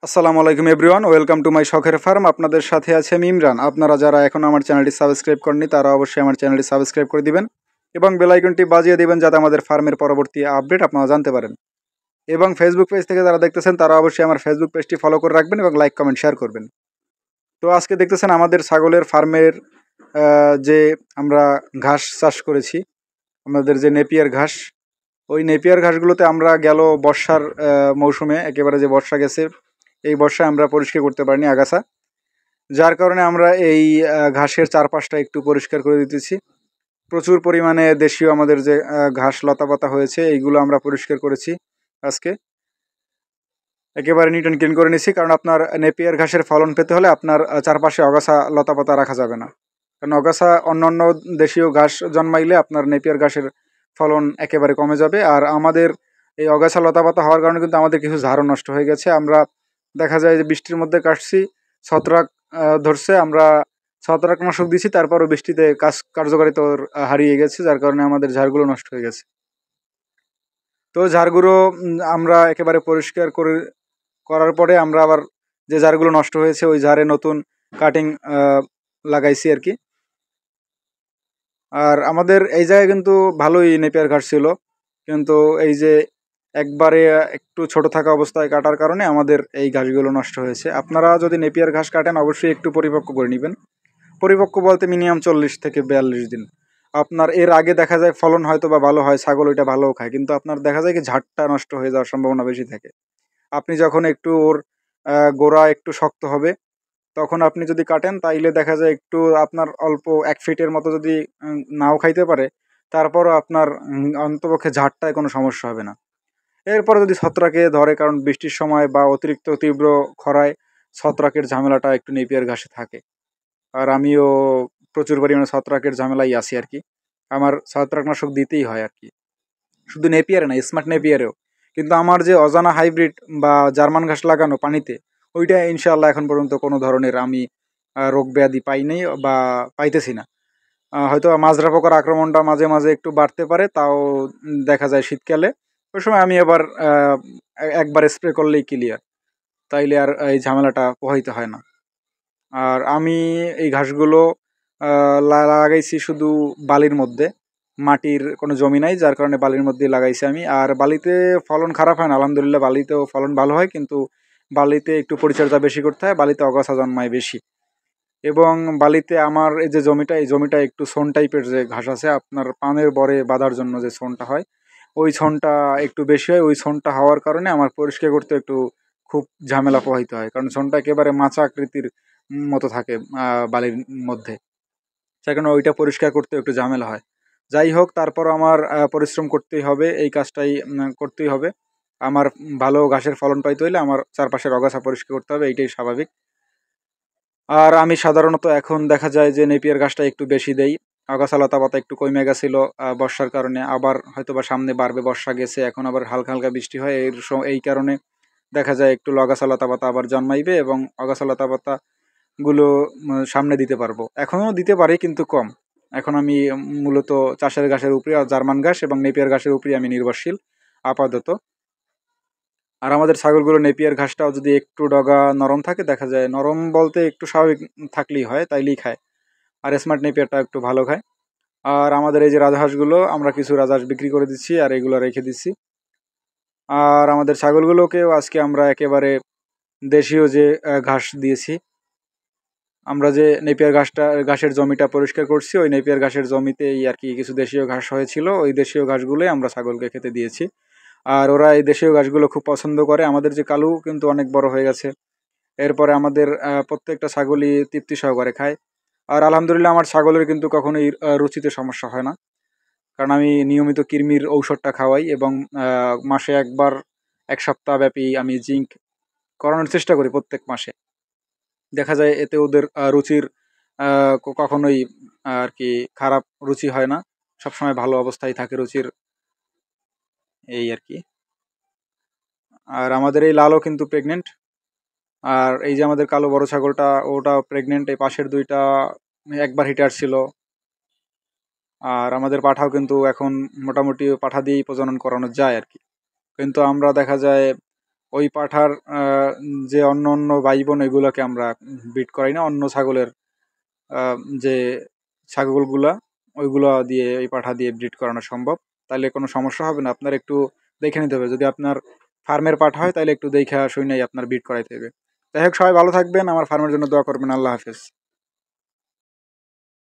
আসসালামু আলাইকুম everyone, welcome to my শখের ফার্ম। আপনাদের সাথে আছে আমি ইমরান। আপনারা যারা এখন আমার চ্যানেলটি সাবস্ক্রাইব করেননি তারা অবশ্যই আমার চ্যানেলটি সাবস্ক্রাইব করে দিবেন এবং বেল আইকনটি বাজিয়ে দিবেন যাতে আমাদের ফার্মের পরবর্তী আপডেট আপনারা জানতে পারেন। এবং ফেসবুক পেজ থেকে যারা দেখতেছেন তারা অবশ্যই আমার ফেসবুক পেজটি ফলো করে রাখবেন এবং লাইক কমেন্ট শেয়ার করবেন। তো আজকে দেখতেছেন আমাদের ছাগলের ফার্মের যে আমরা ঘাস চাষ করেছি, আমাদের যে নেপিয়ার ঘাস, ওই নেপিয়ার ঘাসগুলোতে আমরা গেল বর্ষার মৌসুমে, একেবারে যে বর্ষা গেছে এই বর্ষায় আমরা পরিষ্কার করতে পারিনি আগাছা, যার কারণে আমরা এই ঘাসের চারপাশটা একটু পরিষ্কার করে দিতেছি। প্রচুর পরিমাণে দেশীয় আমাদের যে ঘাস লতাপাতা হয়েছে এইগুলো আমরা পরিষ্কার করেছি আজকে, একেবারে নিট অ্যান্ড ক্লিন করে নিছি। কারণ আপনার নেপিয়ার ঘাসের ফলন পেতে হলে আপনার চারপাশে অগাছা লতাপাতা রাখা যাবে না, কারণ অগাছা অন্যান্য দেশীয় ঘাস জন্মাইলে আপনার নেপিয়ার ঘাসের ফলন একেবারে কমে যাবে। আর আমাদের এই অগাছা লতাপাতা হওয়ার কারণে কিন্তু আমাদের কিছু ঝাড়ও নষ্ট হয়ে গেছে। আমরা দেখা যায় যে বৃষ্টির মধ্যে কাটছি, ছত্রাক ধরছে, আমরা ছত্রাকনাশক দিছি, তারপরও বৃষ্টিতে কার্যকারিতা হারিয়ে গেছে, যার কারণে আমাদের ঝাড়গুলো নষ্ট হয়ে গেছে। তো ঝাড়গুলো আমরা একেবারে পরিষ্কার করার পরে আমরা আবার যে ঝাড়গুলো নষ্ট হয়েছে ওই ঝাড়ে নতুন কাটিং লাগাইছি আর কি। আর আমাদের এই জায়গায় কিন্তু ভালোই নেপিয়ার ঘাস ছিল, কিন্তু এই যে একবারে একটু ছোট থাকা অবস্থায় কাটার কারণে আমাদের এই ঘাসগুলো নষ্ট হয়েছে। আপনারা যদি নেপিয়ার ঘাস কাটেন অবশ্যই একটু পরিপক্ক করে নেবেন। পরিপক্ক বলতে মিনিমাম 40 থেকে 42 দিন। আপনার এর আগে দেখা যায় ফলন হয়তো বা ভালো হয়, ছাগল ওইটা ভালোও খায়, কিন্তু আপনার দেখা যায় কি ঝাড়টা নষ্ট হয়ে যাওয়ার সম্ভাবনা বেশি থাকে। আপনি যখন একটু ওর গোড়া একটু শক্ত হবে তখন আপনি যদি কাটেন তাইলে দেখা যায় একটু আপনার অল্প 1 ফিটের মতো যদি নাও খাইতে পারে, তারপরও আপনার অন্তপক্ষে ঝাড়টায় কোনো সমস্যা হবে না। এরপরে যদি ছত্রাকে ধরে, কারণ বৃষ্টির সময় বা অতিরিক্ত তীব্র খরায় ছত্রাকের ঝামেলাটা একটু নেপিয়ার ঘাসে থাকে। আর আমিও প্রচুর পরিমাণে ছত্রাকের ঝামেলাই আছি আর কি। আমার ছত্রাকনাশক দিতেই হয় আর কি, শুধু নেপিয়ারে না, স্মার্ট নেপিয়ারেও। কিন্তু আমার যে অজানা হাইব্রিড বা জার্মান ঘাস লাগানো পানিতে, ওইটা ইনশাআল্লাহ এখন পর্যন্ত কোনো ধরনের আমি রোগ ব্যাধি পাইনি বা পাইতেছি না। হয়তো মাজরা পোকার আক্রমণটা মাঝে মাঝে একটু বাড়তে পারে, তাও দেখা যায় শীতকালে। ওই সময় আমি আবার একবার স্প্রে করলেই ক্লিয়ার, তাইলে আর এই ঝামেলাটা পোহাইতে হয় না। আর আমি এই ঘাসগুলো লাগাইছি শুধু বালির মধ্যে, মাটির কোনো জমি নাই, যার কারণে বালির মধ্যেই লাগাইছি আমি। আর বালিতে ফলন খারাপ হয় না, আলহামদুলিল্লাহ, বালিতেও ফলন ভালো হয়, কিন্তু বালিতে একটু পরিচর্যা বেশি করতে হয়, বালিতে অগাছা জন্মায় বেশি। এবং বালিতে আমার এই যে জমিটা, এই জমিটা একটু সোন টাইপের যে ঘাস আছে আপনার পানের বরে বাঁধার জন্য যে সোনটা হয়, ওই ছনটা একটু বেশি হয়। ওই ছনটা হওয়ার কারণে আমার পরিষ্কার করতে একটু খুব ঝামেলা পোহাইতে হয়, কারণ ছনটা একেবারে মাচা আকৃতির মতো থাকে বালির মধ্যে, সেই কারণে ওইটা পরিষ্কার করতে একটু ঝামেলা হয়। যাই হোক, তারপর আমার পরিশ্রম করতেই হবে, এই কাজটাই করতেই হবে। আমার ভালো ঘাসের ফলন পাইতে হইলে আমার চারপাশের আগাছা পরিষ্কার করতে হবে, এইটাই স্বাভাবিক। আর আমি সাধারণত এখন দেখা যায় যে নেপিয়ার ঘাসটা একটু বেশি দেই। আগাছা লতাপাতা একটু কমে গেছিল বর্ষার কারণে, আবার হয়তো বা সামনে বাড়বে, বর্ষা গেছে, এখন আবার হালকা হালকা বৃষ্টি হয়, এই কারণে দেখা যায় একটু আগাছা লতাপাতা আবার জন্মাইবে এবং আগাছা লতাপাতা গুলো সামনে দিতে পারবো। এখনও দিতে পারি কিন্তু কম। এখন আমি মূলত চাষের ঘাসের উপরে আর জার্মান ঘাস এবং নেপিয়ার ঘাসের উপরে আমি নির্ভরশীল আপাতত। আর আমাদের ছাগলগুলো নেপিয়ার ঘাসটাও যদি একটু ডগা নরম থাকে, দেখা যায় নরম বলতে একটু স্বাভাবিক থাকলেই হয়, তাইলেই খায়। আর স্মার্ট নেপিয়ারটা একটু ভালো খায়। আর আমাদের এই যে রাজহাঁসগুলো, আমরা কিছু রাজহাঁস বিক্রি করে দিচ্ছি আর এগুলো রেখে দিচ্ছি। আর আমাদের ছাগলগুলোকেও আজকে আমরা একেবারে দেশীয় যে ঘাস দিয়েছি। আমরা যে নেপিয়ার ঘাসের জমিটা পরিষ্কার করছি, ওই নেপিয়ার ঘাসের জমিতেই আর কি কিছু দেশীয় ঘাস হয়েছিল, ওই দেশীয় ঘাসগুলোই আমরা ছাগলকে খেতে দিয়েছি। আর ওরা এই দেশীয় ঘাসগুলো খুব পছন্দ করে। আমাদের যে কালু কিন্তু অনেক বড় হয়ে গেছে, এরপরে আমাদের প্রত্যেকটা ছাগলই তৃপ্তি সহকারে খায়। আর আলহামদুলিল্লাহ আমার ছাগলের কিন্তু কখনোই রুচিতে সমস্যা হয় না, কারণ আমি নিয়মিত কৃমির ঔষধটা খাওয়াই এবং মাসে একবার 1 সপ্তাহ ব্যাপী আমি জিঙ্ক করানোর চেষ্টা করি প্রত্যেক মাসে। দেখা যায় এতে ওদের রুচির কখনোই আর কি খারাপ রুচি হয় না, সবসময় ভালো অবস্থায় থাকে রুচির, এই আর কি। আর আমাদের এই লালও কিন্তু প্রেগনেন্ট। আর এই যে আমাদের কালো বড় ছাগলটা, ওটা প্রেগনেন্ট। এই পাশের দুইটা একবার হিটার ছিল। আর আমাদের পাঠাও কিন্তু এখন মোটামুটি পাঠা দিয়েই প্রজনন করানো যায় আর কি। কিন্তু আমরা দেখা যায় ওই পাঠার যে অন্য অন্য ভাই বোন এগুলোকে আমরা ব্রিড করাই না, অন্য ছাগলের যে ছাগলগুলা ওইগুলো দিয়ে এই পাঠা দিয়ে ব্রিড করানো সম্ভব। তাহলে কোনো সমস্যা হবে না। আপনার একটু দেখে নিতে হবে, যদি আপনার ফার্মের পাঠা হয় তাহলে একটু দেখা শুনেই আপনার ব্রিড করাইতে হবে। যাই হোক, সবাই ভালো থাকবেন, আমার ফার্মের জন্য দোয়া করবেন। আল্লাহ হাফেজ।